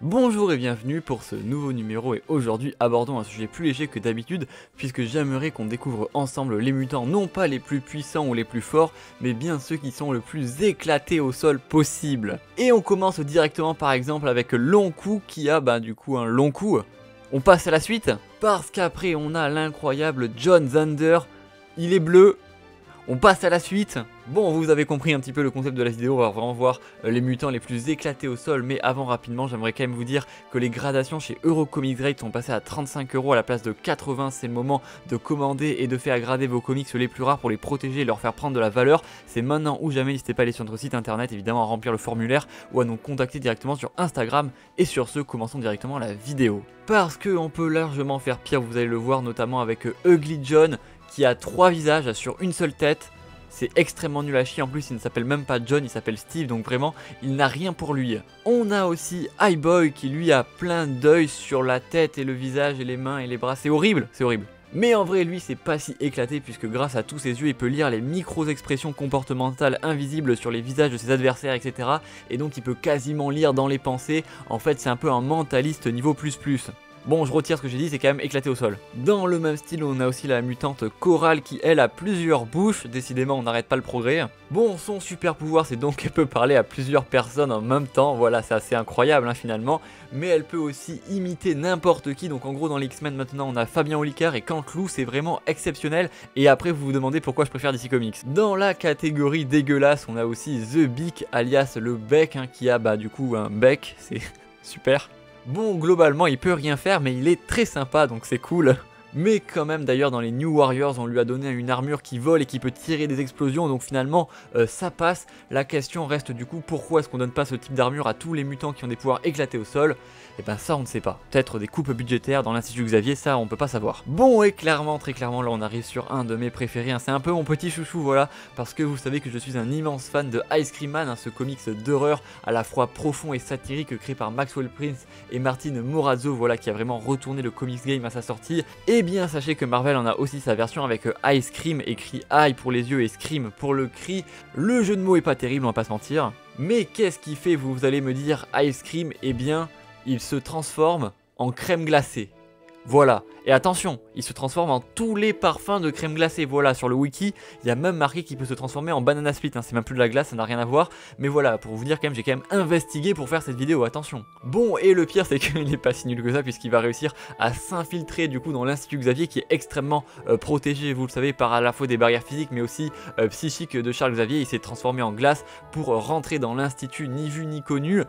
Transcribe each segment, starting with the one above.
Bonjour et bienvenue pour ce nouveau numéro et aujourd'hui abordons un sujet plus léger que d'habitude puisque j'aimerais qu'on découvre ensemble les mutants non pas les plus puissants ou les plus forts mais bien ceux qui sont le plus éclatés au sol possible. Et on commence directement par exemple avec Lon'qu qui a du coup un long cou. On passe à la suite parce qu'après on a l'incroyable John Zander, il est bleu. On passe à la suite. Bon, vous avez compris un petit peu le concept de la vidéo, on va vraiment voir les mutants les plus éclatés au sol, mais avant rapidement, j'aimerais quand même vous dire que les gradations chez Eurocomics Grade sont passées à 35 € à la place de 80, c'est le moment de commander et de faire grader vos comics les plus rares pour les protéger et leur faire prendre de la valeur. C'est maintenant ou jamais, n'hésitez pas à aller sur notre site internet, évidemment à remplir le formulaire ou à nous contacter directement sur Instagram. Et sur ce, commençons directement la vidéo. Parce qu'on peut largement faire pire, vous allez le voir notamment avec Ugly John, qui a 3 visages sur une seule tête. C'est extrêmement nul à chier, en plus il ne s'appelle même pas John, il s'appelle Steve, donc vraiment il n'a rien pour lui. On a aussi Highboy qui lui a plein d'œils sur la tête et le visage et les mains et les bras, c'est horrible, c'est horrible. Mais en vrai lui c'est pas si éclaté puisque grâce à tous ses yeux il peut lire les micro-expressions comportementales invisibles sur les visages de ses adversaires, etc. Et donc il peut quasiment lire dans les pensées, en fait c'est un peu un mentaliste niveau ++. Bon, je retire ce que j'ai dit, c'est quand même éclaté au sol. Dans le même style, on a aussi la mutante Coral qui, elle, a plusieurs bouches. Décidément, on n'arrête pas le progrès. Bon, son super pouvoir, c'est donc qu'elle peut parler à plusieurs personnes en même temps. Voilà, c'est assez incroyable, finalement. Mais elle peut aussi imiter n'importe qui. Donc, en gros, dans les X-Men, maintenant, on a Fabien Olicard et Canteloup. C'est vraiment exceptionnel. Et après, vous vous demandez pourquoi je préfère DC Comics. Dans la catégorie dégueulasse, on a aussi The Beak, alias le bec, qui a, du coup, un bec. C'est super. Bon, globalement, il peut rien faire, mais il est très sympa, donc c'est cool. Mais quand même, d'ailleurs, dans les New Warriors, on lui a donné une armure qui vole et qui peut tirer des explosions, donc finalement, ça passe. La question reste du coup, pourquoi est-ce qu'on donne pas ce type d'armure à tous les mutants qui ont des pouvoirs éclatés au sol? Et ben ça, on ne sait pas. Peut-être des coupes budgétaires dans l'Institut Xavier, ça, on peut pas savoir. Bon, et clairement, très clairement, là, on arrive sur un de mes préférés. C'est un peu mon petit chouchou, voilà, parce que vous savez que je suis un immense fan de Ice Cream Man, ce comics d'horreur à la fois profond et satirique créé par Maxwell Prince et Martin Morazzo, voilà, qui a vraiment retourné le comics game à sa sortie. Et bien, sachez que Marvel en a aussi sa version avec Ice Cream, écrit Eye pour les yeux et Scream pour le cri. Le jeu de mots est pas terrible, on va pas se mentir. Mais qu'est-ce qui fait, vous allez me dire, Ice Cream? Eh bien, il se transforme en crème glacée. Voilà, et attention, il se transforme en tous les parfums de crème glacée. Voilà, sur le wiki, il y a même marqué qu'il peut se transformer en banana split, c'est même plus de la glace, ça n'a rien à voir. Mais voilà, pour vous dire quand même, j'ai quand même investigué pour faire cette vidéo, attention. Bon, et le pire, c'est qu'il n'est pas si nul que ça, puisqu'il va réussir à s'infiltrer du coup dans l'Institut Xavier, qui est extrêmement protégé, vous le savez, par à la fois des barrières physiques, mais aussi psychiques de Charles Xavier. Il s'est transformé en glace pour rentrer dans l'Institut ni vu ni connu.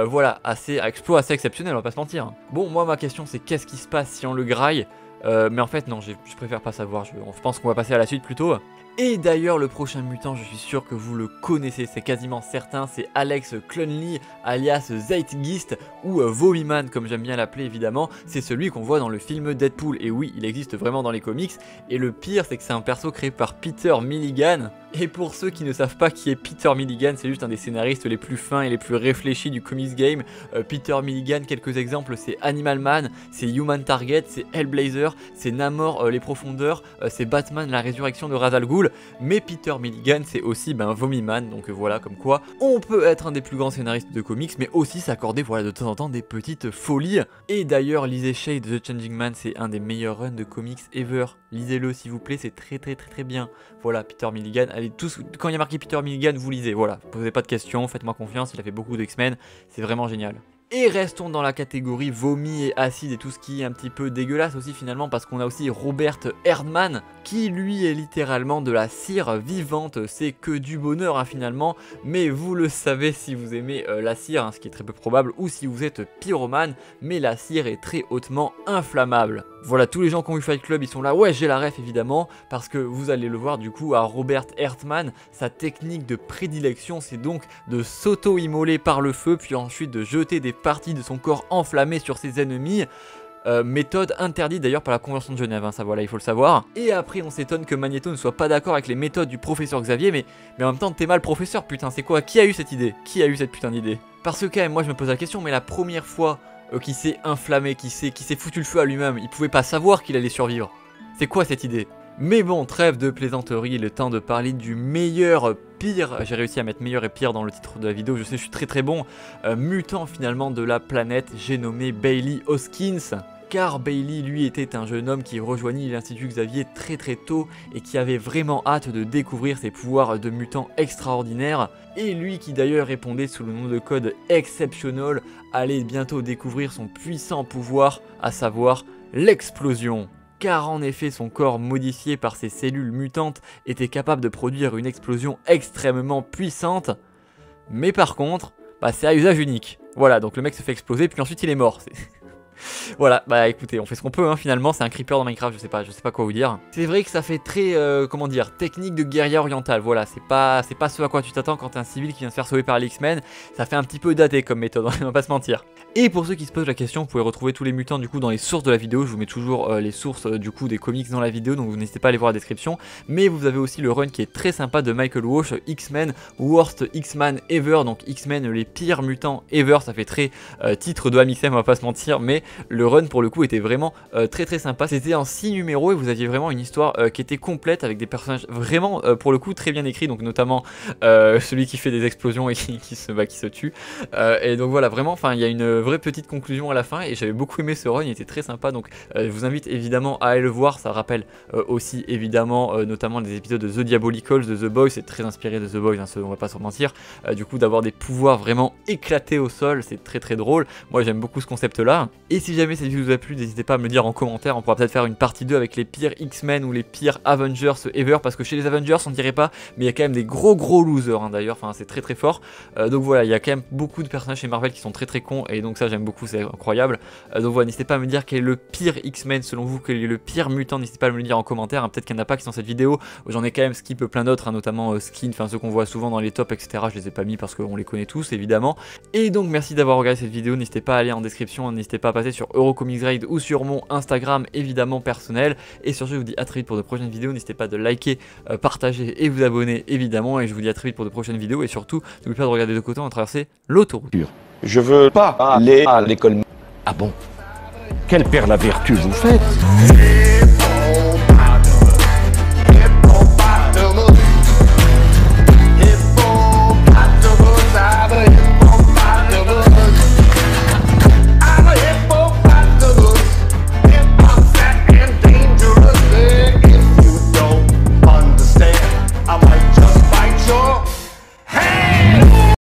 Voilà, exploit assez exceptionnel, on va pas se mentir. Bon, moi ma question c'est qu'est-ce qui se passe si on le graille? Mais en fait non, je préfère pas savoir, je pense qu'on va passer à la suite plutôt. Et d'ailleurs le prochain mutant, je suis sûr que vous le connaissez, c'est quasiment certain, c'est Alex Clunley alias Zeitgeist ou Vomiman comme j'aime bien l'appeler évidemment. C'est celui qu'on voit dans le film Deadpool, et oui il existe vraiment dans les comics. Et le pire c'est que c'est un perso créé par Peter Milligan. Et pour ceux qui ne savent pas qui est Peter Milligan, c'est juste un des scénaristes les plus fins et les plus réfléchis du comics game. Peter Milligan, quelques exemples, c'est Animal Man, c'est Human Target, c'est Hellblazer, c'est Namor les Profondeurs, c'est Batman la résurrection de Ra's al Ghul. Mais Peter Milligan c'est aussi Vomiman, donc voilà, comme quoi on peut être un des plus grands scénaristes de comics mais aussi s'accorder voilà de temps en temps des petites folies. Et d'ailleurs lisez Shade the Changing Man, c'est un des meilleurs runs de comics ever, lisez-le s'il vous plaît, c'est très bien. Voilà, Peter Milligan, allez tous, quand il y a marqué Peter Milligan vous lisez, voilà, posez pas de questions, faites-moi confiance, il a fait beaucoup de X-Men, c'est vraiment génial. Et restons dans la catégorie vomi et acide et tout ce qui est un petit peu dégueulasse aussi finalement, parce qu'on a aussi Robert Erdman qui lui est littéralement de la cire vivante. C'est que du bonheur finalement, mais vous le savez si vous aimez la cire, ce qui est très peu probable, ou si vous êtes pyromane, mais la cire est très hautement inflammable. Voilà, tous les gens qui ont eu Fight Club, ils sont là, ouais j'ai la ref évidemment, parce que vous allez le voir du coup à Robert Erdman, sa technique de prédilection c'est donc de s'auto-immoler par le feu, puis ensuite de jeter des parties de son corps enflammées sur ses ennemis. Méthode interdite d'ailleurs par la Convention de Genève, ça voilà, il faut le savoir. Et après on s'étonne que Magneto ne soit pas d'accord avec les méthodes du professeur Xavier, mais en même temps t'es mal professeur, putain, c'est quoi? Qui a eu cette idée? Qui a eu cette putain d'idée? Parce que quand même, moi je me pose la question, mais la première fois qui s'est inflammé, qui s'est foutu le feu à lui-même, il pouvait pas savoir qu'il allait survivre. C'est quoi cette idée? Mais bon, trêve de plaisanterie, il est temps de parler du meilleur pire, j'ai réussi à mettre meilleur et pire dans le titre de la vidéo, je sais je suis très bon, mutant finalement de la planète, j'ai nommé Bailey Hoskins. Car Bailey, lui, était un jeune homme qui rejoignit l'Institut Xavier très tôt et qui avait vraiment hâte de découvrir ses pouvoirs de mutant extraordinaires. Et lui qui d'ailleurs répondait sous le nom de code Exceptional, allait bientôt découvrir son puissant pouvoir, à savoir l'explosion. Car en effet son corps modifié par ses cellules mutantes était capable de produire une explosion extrêmement puissante. Mais par contre, c'est à usage unique. Voilà, donc le mec se fait exploser puis ensuite il est mort. Voilà, bah écoutez, on fait ce qu'on peut hein, finalement, c'est un creeper dans Minecraft, je sais pas quoi vous dire. C'est vrai que ça fait très, comment dire, technique de guérilla orientale, voilà, c'est pas ce à quoi tu t'attends quand t'es un civil qui vient se faire sauver par les X-Men, ça fait un petit peu daté comme méthode, on va pas se mentir. Et pour ceux qui se posent la question, vous pouvez retrouver tous les mutants du coup dans les sources de la vidéo, je vous mets toujours les sources du coup des comics dans la vidéo, donc vous n'hésitez pas à aller voir la description, mais vous avez aussi le run qui est très sympa de Michael Walsh, X-Men, Worst X-Men Ever, donc X-Men les pires mutants ever, ça fait très titre de AmXM, on va pas se mentir, mais le run pour le coup était vraiment très sympa. C'était en 6 numéros et vous aviez vraiment une histoire qui était complète avec des personnages vraiment pour le coup très bien écrits, donc notamment celui qui fait des explosions et qui se tue. Et donc voilà, vraiment, enfin il y a une vraie petite conclusion à la fin et j'avais beaucoup aimé ce run, il était très sympa, donc je vous invite évidemment à aller le voir. Ça rappelle aussi évidemment notamment des épisodes de The Diabolicals de The Boys, c'est très inspiré de The Boys, hein, on va pas se mentir. Du coup d'avoir des pouvoirs vraiment éclatés au sol, c'est très drôle. Moi j'aime beaucoup ce concept là. Et si jamais cette vidéo vous a plu, n'hésitez pas à me le dire en commentaire, on pourra peut-être faire une partie 2 avec les pires X-Men ou les pires Avengers ever, parce que chez les Avengers on dirait pas, mais il y a quand même des gros losers hein, d'ailleurs, enfin c'est très fort. Donc voilà, il y a quand même beaucoup de personnages chez Marvel qui sont très cons, et donc ça j'aime beaucoup, c'est incroyable. Donc voilà, n'hésitez pas à me dire quel est le pire X-Men selon vous, quel est le pire mutant, n'hésitez pas à me le dire en commentaire, hein. Peut-être qu'il n'y en a pas qui sont dans cette vidéo, j'en ai quand même skip plein d'autres, hein, notamment Skin, enfin ceux qu'on voit souvent dans les tops etc, je les ai pas mis parce qu'on les connaît tous évidemment. Et donc merci d'avoir regardé cette vidéo, n'hésitez pas à aller en description, n'hésitez pas à passer sur Eurocomics Raid ou sur mon Instagram évidemment personnel. Et sur ce je vous dis à très vite pour de prochaines vidéos, n'hésitez pas de liker, partager et vous abonner évidemment, et je vous dis à très vite pour de prochaines vidéos, et surtout n'oubliez pas de regarder de côté, on va traverser l'autoroute. Je veux pas aller à l'école. Ah bon? Quelle père la vertu vous faites?